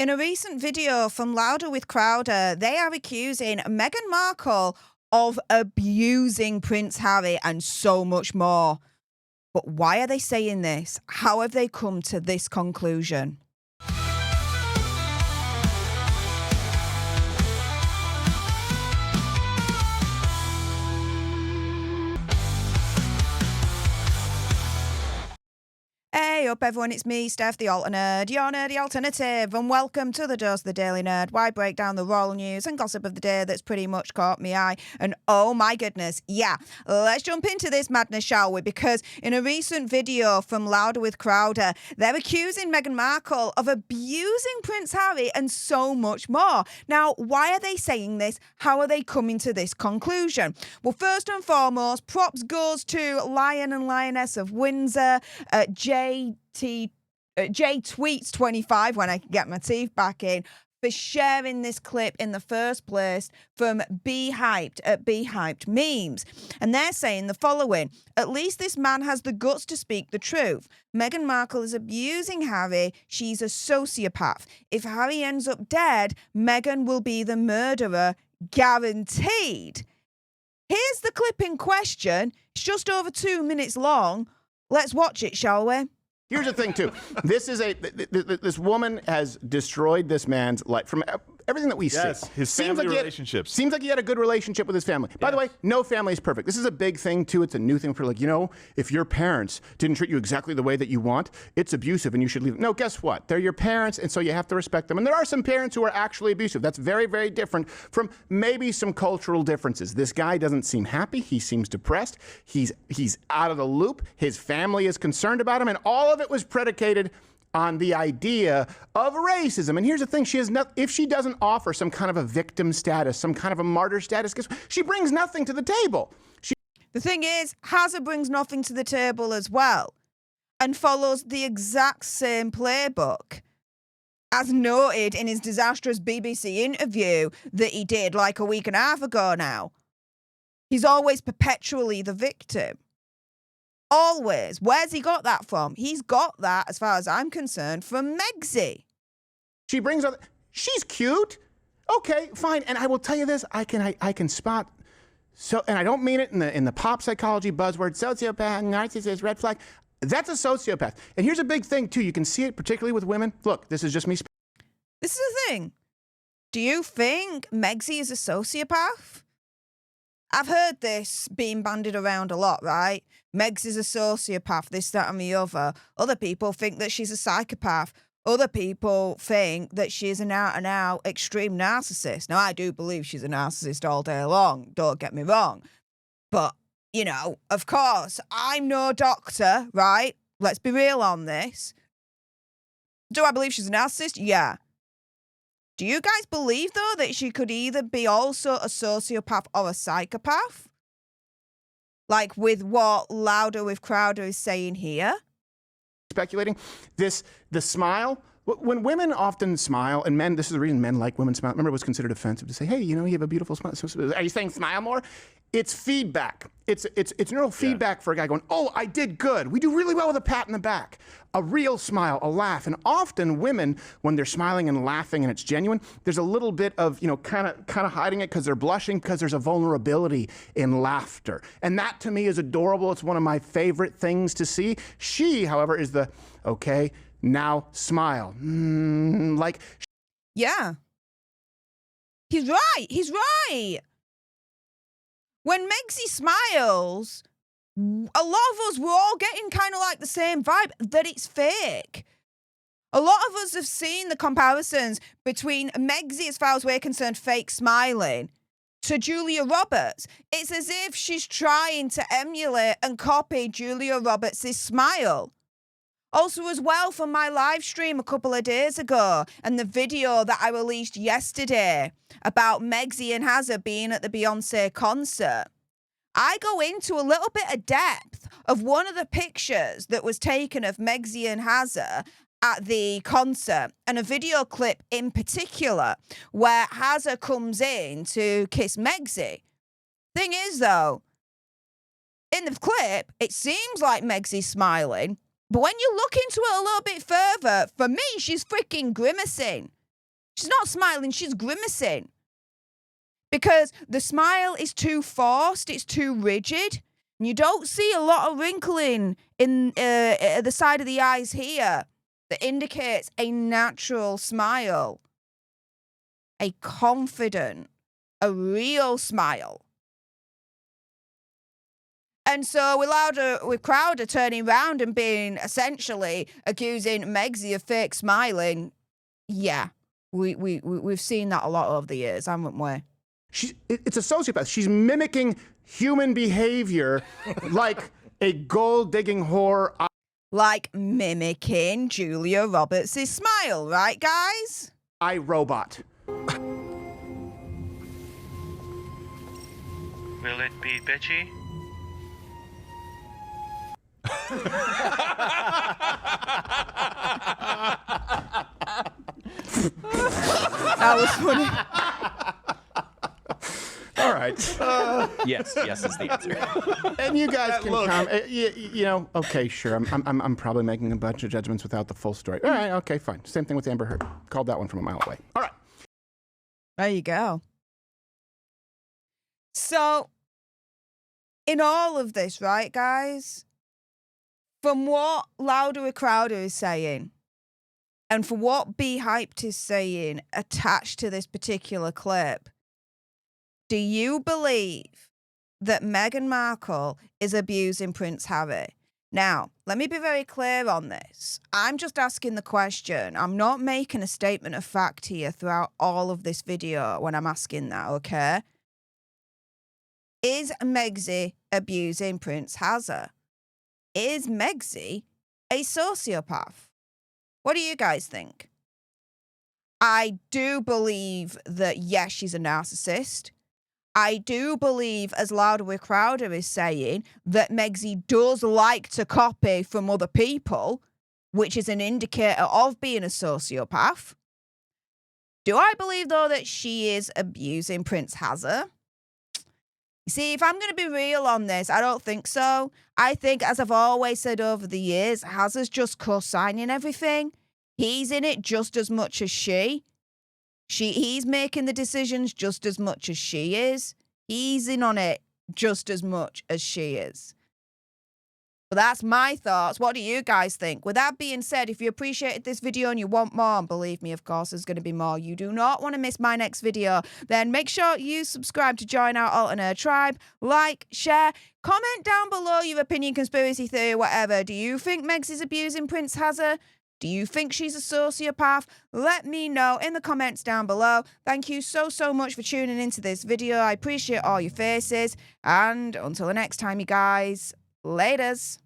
In a recent video from Louder with Crowder, they are accusing Meghan Markle of abusing Prince Harry and so much more. But why are they saying this? How have they come to this conclusion? Hey up everyone, it's me, Stef The Alter Nerd, your nerdy alternative, and welcome to the Dose of the Daily Nerd, where I break down the royal news and gossip of the day that's pretty much caught me eye. And oh my goodness, yeah, let's jump into this madness, shall we? Because in a recent video from Louder with Crowder, they're accusing Meghan Markle of abusing Prince Harry and so much more. Now, why are they saying this? How are they coming to this conclusion? Well, first and foremost, props goes to Lion and Lioness of Windsor, J Tweets 25 when I can get my teeth back in, for sharing this clip in the first place from Be Hyped at Be Hyped Memes. And they're saying the following: at least this man has the guts to speak the truth. Meghan Markle is abusing Harry. She's a sociopath. If Harry ends up dead, Meghan will be the murderer, guaranteed. Here's the clip in question. It's just over 2 minutes long. Let's watch it, shall we? Here's the thing, too. This woman has destroyed this man's life from everything that we see. Yes, his family relationships. Seems like he had a good relationship with his family. By the way, no family is perfect. This is a big thing, too. It's a new thing for, like, you know, if your parents didn't treat you exactly the way that you want, it's abusive and you should leave. No, guess what? They're your parents, and so you have to respect them. And there are some parents who are actually abusive. That's very, very different from maybe some cultural differences. This guy doesn't seem happy. He seems depressed. He's out of the loop. His family is concerned about him, and all of it was predicated on the idea of racism. And here's the thing, she has if she doesn't offer some kind of a victim status, some kind of a martyr status, she brings nothing to the table. The thing is, Hazza brings nothing to the table as well, and follows the exact same playbook as noted in his disastrous BBC interview that he did like a week and a half ago now. He's always perpetually the victim. Always. Where's he got that from? He's got that, as far as I'm concerned, from Megxie. She brings up, she's cute. Okay, fine. And I will tell you this, I can spot, so, and I don't mean it in the pop psychology buzzword, sociopath, narcissist, red flag. That's a sociopath. And here's a big thing, too. You can see it particularly with women. Look, this is just me. This is the thing. Do you think Megxie is a sociopath? I've heard this being bandied around a lot, right? Megs is a sociopath, this, that, and the other. Other people think that she's a psychopath. Other people think that she's an out-and-out extreme narcissist. Now, I do believe she's a narcissist all day long, don't get me wrong. But, you know, of course, I'm no doctor, right? Let's be real on this. Do I believe she's a narcissist? Yeah. Do you guys believe, though, that she could either be also a sociopath or a psychopath? Like with what Louder with Crowder is saying here? Speculating. The smile, when women often smile, and men, this is the reason men like women smile. Remember, it was considered offensive to say, hey, you know, you have a beautiful smile. Are you saying smile more? It's feedback. It's neural feedback for a guy going, oh, I did good. We do really well with a pat in the back. A real smile, a laugh. And often women, when they're smiling and laughing and it's genuine, there's a little bit of, you know, kind of hiding it because they're blushing, because there's a vulnerability in laughter. And that to me is adorable. It's one of my favorite things to see. She, however, is the, okay, now smile. Like. Yeah. He's right. He's right. When Megxie smiles, a lot of us, we're all getting kind of like the same vibe, that it's fake. A lot of us have seen the comparisons between Megxie, as far as we're concerned, fake smiling, to Julia Roberts. It's as if she's trying to emulate and copy Julia Roberts' smile. Also, as well, from my live stream a couple of days ago and the video that I released yesterday about Megxie and Hazza being at the Beyonce concert, I go into a little bit of depth of one of the pictures that was taken of Megxie and Hazza at the concert, and a video clip in particular where Hazza comes in to kiss Megxie. Thing is, though, in the clip, it seems like Megxie's smiling, but when you look into it a little bit further, for me, she's freaking grimacing. She's not smiling, she's grimacing. Because the smile is too forced, it's too rigid. And you don't see a lot of wrinkling in the side of the eyes here that indicates a natural smile, a confident, a real smile. And so with Crowder turning round and being essentially accusing Megxie of fake smiling, yeah, we've seen that a lot over the years, haven't we? It's a sociopath. She's mimicking human behavior like a gold-digging whore. Like mimicking Julia Roberts' smile, right, guys? iRobot. Will it be bitchy? That was funny. All right. Yes is the answer. And you guys can comment. You know, okay, sure. I'm probably making a bunch of judgments without the full story. All right, okay, fine. Same thing with Amber Heard. Called that one from a mile away. All right. There you go. So, in all of this, right, guys, from what Louder with Crowder is saying, and for what Be Hyped is saying attached to this particular clip, do you believe that Meghan Markle is abusing Prince Harry? Now, let me be very clear on this. I'm just asking the question. I'm not making a statement of fact here throughout all of this video when I'm asking that, okay? Is Megxie abusing Prince Harry? Is Megxie a sociopath? What do you guys think? I do believe that, yes, she's a narcissist. I do believe, as Louder with Crowder is saying, that Megxie does like to copy from other people, which is an indicator of being a sociopath. Do I believe, though, that she is abusing Prince Harry? You see, if I'm going to be real on this, I don't think so. I think, as I've always said over the years, Harry's just co-signing everything. He's in it just as much as she. He's making the decisions just as much as she is. He's in on it just as much as she is. But that's my thoughts. What do you guys think? With that being said, if you appreciated this video and you want more, and believe me, of course, there's going to be more. You do not want to miss my next video. Then make sure you subscribe to join our Alter Nerd tribe. Like, share, comment down below your opinion, conspiracy theory, whatever. Do you think Megxie's abusing Prince Harry? Do you think she's a sociopath? Let me know in the comments down below. Thank you so much for tuning into this video. I appreciate all your faces. And until the next time, you guys, laters.